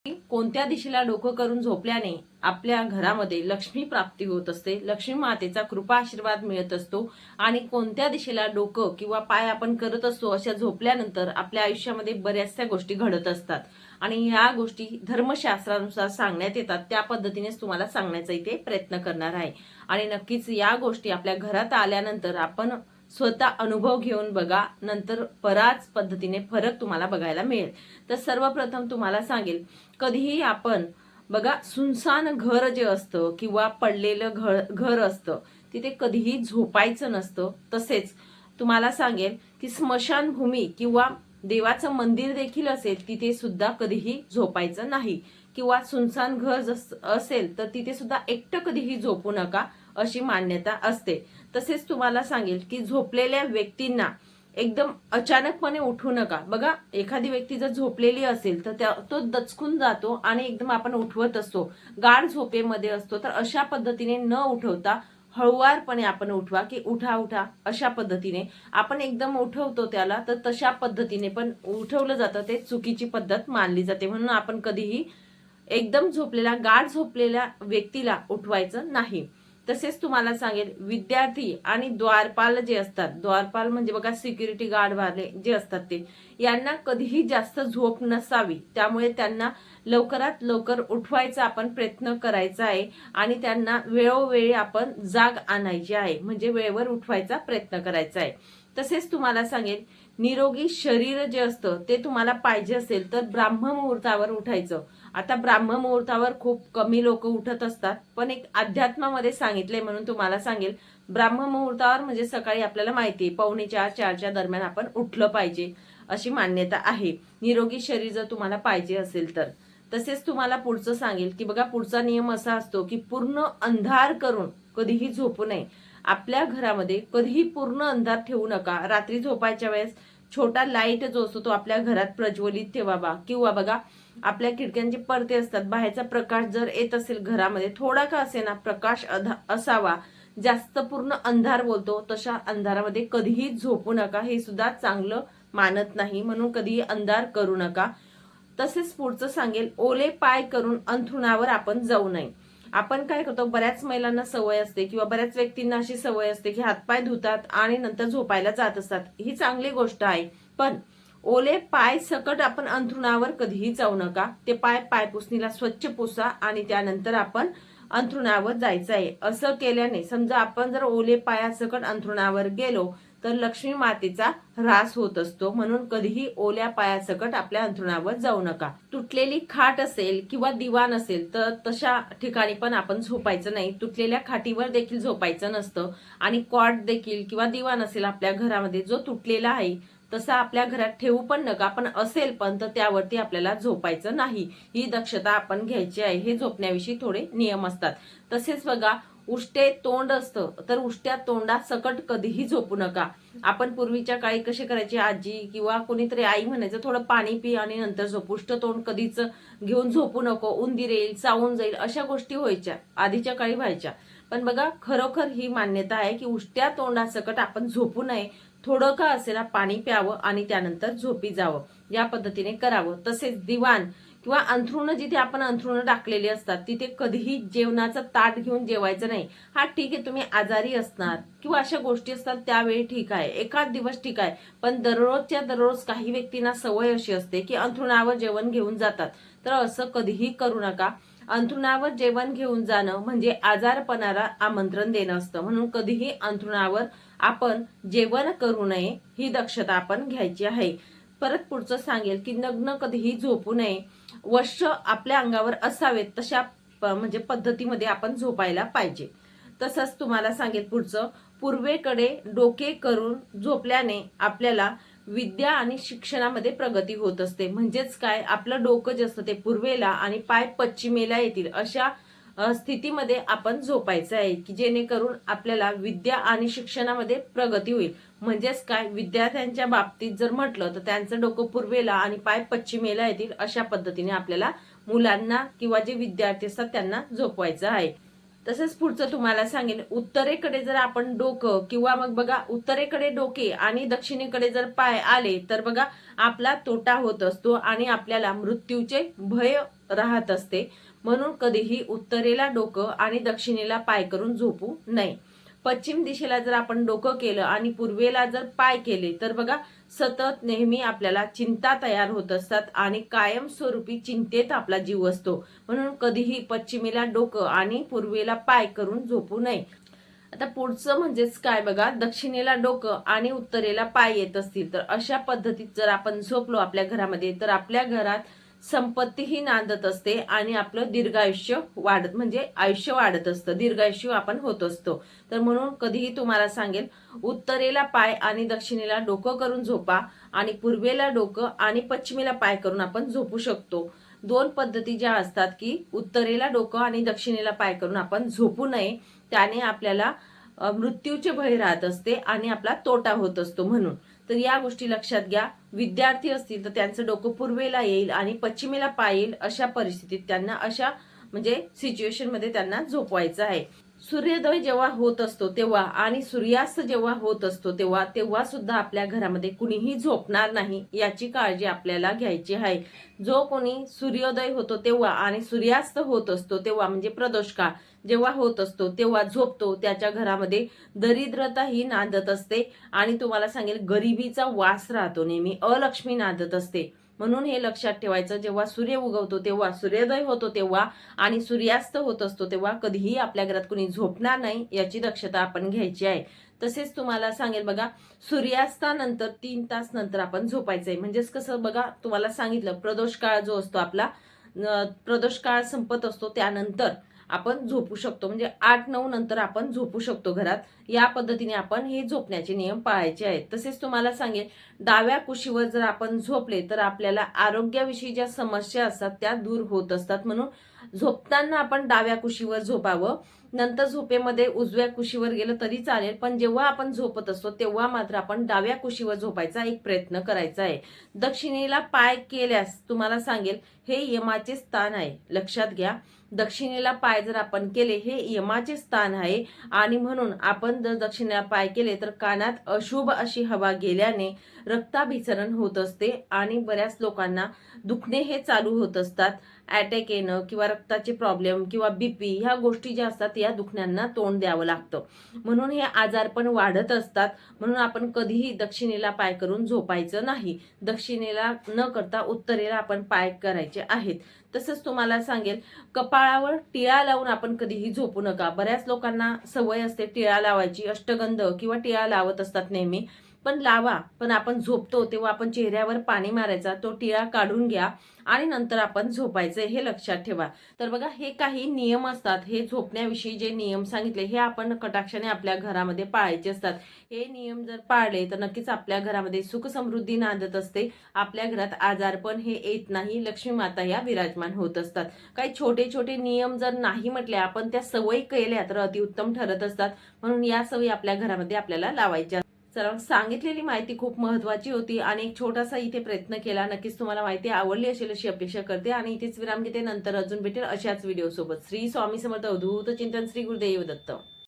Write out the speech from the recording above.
कोणत्या दिशेला डोकं करून झोपल्याने आपल्या घरामध्ये लक्ष्मी प्राप्ती होत असते, लक्ष्मी मातेचा कृपा आशीर्वाद मिळत असतो आणि कोणत्या दिशेला डोकं किंवा पाय आपण करत असतो अशा झोपल्यानंतर आपल्या आयुष्यामध्ये बऱ्याचशा गोष्टी घडत असतात आणि या गोष्टी धर्मशास्त्रानुसार सांगण्यात येतात. त्या पद्धतीनेच तुम्हाला सांगण्याचा इथे प्रयत्न करणार आहे आणि नक्कीच या गोष्टी आपल्या घरात आल्यानंतर आपण स्वतः अनुभव घेऊन बघा, नंतर बराच पद्धतीने फरक तुम्हाला बघायला मिळेल. तर सर्वप्रथम तुम्हाला सांगेल, कधीही आपण बघा सुनसान घर जे असतं किंवा पडलेलं घर असतं तिथे कधीही झोपायचं नसतं. तसेच तुम्हाला सांगेल की स्मशानभूमी किंवा देवाचं मंदिर देखील असेल तिथे सुद्धा कधीही झोपायचं नाही किंवा सुनसान घर असेल तर तिथे सुद्धा एकटं कधीही झोपू नका अशी मान्यता असते. तसेच तुम्हाला सांगेल की झोपलेल्या व्यक्तींना एकदम अचानकपणे उठू नका. बघा एखादी व्यक्ती जर झोपलेली असेल तर तो दचकून जातो आणि एकदम आपण उठवत असतो, गाढ झोपेमध्ये असतो. तर अशा पद्धतीने न उठवता हळुवारपणे आपण उठवा की उठा उठा अशा पद्धतीने आपण एकदम उठवतो त्याला, तर तशा पद्धतीने पण उठवलं जातं ते चुकीची पद्धत मानली जाते. म्हणून आपण कधीही एकदम झोपलेल्या गाढ झोपलेल्या व्यक्तीला उठवायचं नाही. तसेच तुम्हाला सांगेल विद्यार्थी आणि द्वारपाल जे असतात, द्वारपाल म्हणजे बघा सिक्युरिटी गार्ड वाले जे असतात ते, यांना कधीही जास्त झोप नसावी. त्यामुळे त्यांना लवकरात लवकर उठवायचा आपण प्रयत्न करायचा आहे आणि त्यांना वेळोवेळी आपण जाग आणायची आहे, म्हणजे वेळेवर उठवायचा प्रयत्न करायचा आहे. तसेच तुम्हाला सांगेल निरोगी शरीर जे असतं ते तुम्हाला पाहिजे असेल तर ब्राह्म मुहूर्तावर उठायचं. आता ब्राह्म मुहूर्तावर खूप कमी लोक उठत असतात, पण एक अध्यात्मामध्ये सांगितलंय म्हणून तुम्हाला सांगेल, ब्राह्म मुहूर्तावर म्हणजे सकाळी आपल्याला माहिती आहे 3:45-4च्या दरम्यान आपण उठलं पाहिजे अशी मान्यता आहे, निरोगी शरीर जर तुम्हाला पाहिजे असेल तर. तसेच तुम्हाला पुढचं सांगेल की बघा पुढचा नियम असा असतो की पूर्ण अंधार करून कधीही झोपू नये. आपल्या घरामध्ये कधीही पूर्ण अंधार ठेवू नका. रात्री झोपायच्या वेळेस छोटा लाईट जो असतो तो आपल्या घरात प्रज्वलित ठेवावा किंवा बघा आपल्या खिडक्यांचे पडदे असतात, बाहेरचा प्रकाश जर येत असेल घरामध्ये थोडा का असेना प्रकाश असावा. जास्त पूर्ण अंधार बोलतो तशा अंधारामध्ये कधीही झोपू नका, हे सुद्धा चांगलं मानत नाही, म्हणून कधीही अंधार करू नका. तसेच पुढचं सांगेल ओले पाय करून अंथरुणावर आपण जाऊ नये. आपण काय करतो, बऱ्याच महिलांना सवय असते किंवा बऱ्याच व्यक्तींना अशी सवय असते की हातपाय धुतात आणि नंतर झोपायला जात असतात. ही चांगली गोष्ट आहे, पण ओले पाय सकट आपण अंथरुणावर कधीही जाऊ नका. ते पायपुसणीला स्वच्छ पुसा आणि त्यानंतर आपण अंथरुणावर जायचं आहे. असं केल्याने समजा आपण जर ओले पायासकट अंथरुणावर गेलो तर लक्ष्मी मातेचा ह्रास होत असतो, म्हणून कधीही ओल्या पायासकट आपल्या अंथरुणावर जाऊ नका. तुटलेली खाट असेल किंवा दिवाण असेल तर तशा ठिकाणी पण आपण झोपायचं नाही. तुटलेल्या खाटीवर देखील झोपायचं नसतं आणि कॉट देखील किंवा दिवाण असेल आपल्या घरामध्ये जो तुटलेला आहे तसा आपल्या घरात ठेवू पण नका, पण असेल पण तर त्यावरती आपल्याला झोपायचं नाही. ही दक्षता आपण घ्यायची आहे. हे झोपण्याविषयी थोडे नियम असतात. तसेच बघा उष्टे तोंड असतं तर उष्ट्या तोंडा सकट कधीही झोपू नका. आपण पूर्वीच्या काळी कसे करायचे, आजी किंवा कोणीतरी आई म्हणायचं थोडं पाणी पी आणि नंतर झोप, उष्ट तोंड कधीच घेऊन झोपू नको, उंदीर येईल चावून जाईल, अशा गोष्टी व्हायच्या आधीच्या काळी व्हायच्या. पण बघा खरोखर ही मान्यता आहे की उष्ट्या तोंडासकट आपण झोपू नये. थोडं का असेना पाणी प्यावं आणि त्यानंतर झोपी जावं, या पद्धतीने करावं. तसेच दिवाण किंवा अंथरुण जिथे आपण अंथरुण टाकलेली असतात तिथे कधीही जेवणाचं ताट घेऊन जेवायचं नाही. हा ठीक आहे, तुम्ही आजारी असणार किंवा अशा गोष्टी असतात त्यावेळी ठीक आहे, एखाद दिवस ठीक आहे, पण दररोजच्या दररोज काही व्यक्तींना सवय अशी असते की अंथरुणावर जेवण घेऊन जातात. तर असं कधीही करू नका. अंथरुणावर जेवण घेऊन जाणं म्हणजे आजारपणाला आमंत्रण देणं असतं, म्हणून कधीही अंथरुणावर आपण जेवण करू नये, ही दक्षता आपण घ्यायची आहे. परत पुढचं सांगेल की नग्न कधीही झोपू नये. वस्त्र आपल्या अंगावर असावेत तशा म्हणजे पद्धतीमध्ये आपण झोपायला पाहिजे. तसंच तुम्हाला सांगेल पुढचं, पूर्वेकडे डोके करून झोपल्याने आपल्याला विद्या आणि शिक्षणामध्ये प्रगती होत असते. म्हणजेच काय, आपलं डोकं जे असतं ते पूर्वेला आणि पाय पश्चिमेला येतील अशा स्थितीमध्ये आपण झोपायचं आहे की जेणेकरून आपल्याला विद्या आणि शिक्षणामध्ये प्रगती होईल. म्हणजेच काय, विद्यार्थ्यांच्या बाबतीत जर म्हटलं तर त्यांचं डोकं पूर्वेला आणि पाय पश्चिमेला येतील अशा पद्धतीने आपल्याला मुलांना किंवा जे विद्यार्थी असतात त्यांना झोपवायचं आहे. तसंच पुढचं तुम्हाला सांगेन, उत्तरेकडे जर आपण डोकं किंवा मग बघा उत्तरेकडे डोके आणि दक्षिणेकडे जर पाय आले तर बघा आपला तोटा होत असतो आणि आपल्याला मृत्यूचे भय राहत असते. म्हणून कधीही उत्तरेला डोकं आणि दक्षिणेला पाय करून झोपू नये. पश्चिम दिशेला जर आपण डोकं केलं आणि पूर्वेला जर पाय केले तर बघा सतत नेहमी आपल्याला चिंता तयार होत असतात आणि कायमस्वरूपी चिंतेत आपला जीव असतो. म्हणून कधीही पश्चिमेला डोकं आणि पूर्वेला पाय करून झोपू नये. आता पुढचं म्हणजेच काय बघा, दक्षिणेला डोकं आणि उत्तरेला पाय येत असतील तर अशा पद्धतीत जर आपण झोपलो आपल्या घरामध्ये तर आपल्या घरात संपत्तीही नांदत असते आणि आपलं दीर्घायुष्य वाढत म्हणजे आयुष्य वाढत असतं, दीर्घायुष्य आपण होत असतो. तर म्हणून कधीही तुम्हाला सांगेल, उत्तरेला पाय आणि दक्षिणेला डोकं करून झोपा आणि पूर्वेला डोकं आणि पश्चिमेला पाय करून आपण झोपू शकतो. दोन पद्धती ज्या असतात की उत्तरेला डोकं आणि दक्षिणेला पाय करून आपण झोपू नये, त्याने आपल्याला मृत्यूचे भय राहत असते आणि आपला तोटा होत असतो. म्हणून तर या गोष्टी लक्षात घ्या. विद्यार्थी असतील तर त्यांचं डोकं पूर्वेला येईल आणि पश्चिमेला पाय येईल, अशा परिस्थितीत त्यांना अशा म्हणजे सिच्युएशन मध्ये त्यांना झोपवायचं आहे. सूर्योदय जेव्हा होत असतो तेव्हा आणि सूर्यास्त जेव्हा होत असतो तेव्हा तेव्हा सुद्धा आपल्या घरामध्ये कुणीही झोपणार नाही, याची काळजी आपल्याला घ्यायची आहे. जो कोणी सूर्योदय होतो तेव्हा आणि सूर्यास्त होत असतो तेव्हा म्हणजे प्रदोष काळ जेव्हा होत असतो तेव्हा झोपतो, त्याच्या घरामध्ये दरिद्रता ही नांदत असते आणि तुम्हाला सांगेल गरिबीचा वास राहतो, नेहमी अलक्ष्मी नांदत असते. म्हणून हे लक्षात ठेवायचं, जेव्हा सूर्य उगवतो तेव्हा, सूर्योदय होतो तेव्हा आणि सूर्यास्त होत असतो तेव्हा कधीही आपल्या घरात कोणी झोपणार नाही, याची दक्षता आपण घ्यायची आहे. तसेच तुम्हाला सांगेल बघा, सूर्यास्तानंतर 3 तास नंतर आपण झोपायचंय. म्हणजेच कसं बघा, तुम्हाला सांगितलं प्रदोष काळ जो असतो आपला, प्रदोष काळ संपत असतो त्यानंतर आपण झोपू शकतो, म्हणजे 8-9 नंतर आपण झोपू शकतो घरात. या पद्धतीने आपण हे झोपण्याचे नियम पाळायचे आहेत. तसेच तुम्हाला सांगेन, डाव्या कुशीवर जर आपण झोपले तर आपल्याला आरोग्याविषयी ज्या समस्या असतात त्या दूर होत असतात. म्हणून झोपताना आपण डाव्या कुशीवर झोपावं. नंतर झोपेमध्ये उजव्या कुशीवर गेलं तरी चालेल, पण जेव्हा आपण झोपत असतो तेव्हा मात्र आपण डाव्या कुशीवर झोपायचा एक प्रयत्न करायचा आहे. दक्षिणेला पाय केल्यास तुम्हाला सांगेल, हे यमाचे स्थान आहे, लक्षात घ्या. दक्षिणेला पाय जर आपण केले, हे यमाचे स्थान आहे आणि म्हणून आपण जर दक्षिणेला पाय केले तर कानात अशुभ अशी हवा गेल्याने रक्ताभिसरण होत असते आणि बऱ्याच लोकांना दुखणे हे चालू होत असतात. अटॅक येणं किंवा रक्ताचे प्रॉब्लेम किंवा बीपी ह्या गोष्टी ज्या असतात या दुखण्यांना तोंड द्यावं लागतं. म्हणून हे आजार पण वाढत असतात. म्हणून आपण कधीही दक्षिणेला पाय करून झोपायचं नाही. दक्षिणेला न करता उत्तरेला आपण पाय करायचे आहेत. तसंच तुम्हाला सांगेल, कपाळावर टिळा लावून आपण कधीही झोपू नका. बऱ्याच लोकांना सवय असते टिळा लावायची, अष्टगंध किंवा टिळा लावत असतात नेहमी, पण लावा. पण आपण झोपतो तेव्हा आपण चेहऱ्यावर पाणी मारायचा, तो टिळा काढून घ्या आणि नंतर आपण झोपायचं, हे लक्षात ठेवा. तर बघा, हे काही नियम असतात, हे झोपण्याविषयी जे नियम सांगितले हे आपण कटाक्षाने आपल्या घरामध्ये पाळायचे असतात. हे नियम जर पाळले तर नक्कीच आपल्या घरामध्ये सुख समृद्धी नांदत असते. आपल्या घरात आजारपण हे येत नाही, लक्ष्मी माता या विराजमान होत असतात. काही छोटे छोटे नियम जर नाही म्हटले आपण, त्या सवयी केल्या तर अतिउत्तम ठरत असतात. म्हणून या सवयी आपल्या घरामध्ये आपल्याला लावायच्या. चला, सांगितलेली माहिती खूप महत्त्वाची होती आणि एक छोटासा इथे प्रयत्न केला. नक्कीच तुम्हाला माहिती आवडली असेल अशी अपेक्षा करते आणि इथेच विराम घेते. नंतर अजून भेटेल अशाच व्हिडिओ सोबत. श्री स्वामी समर्थ. अवधूत चिंतन. श्री गुरुदेव दत्त.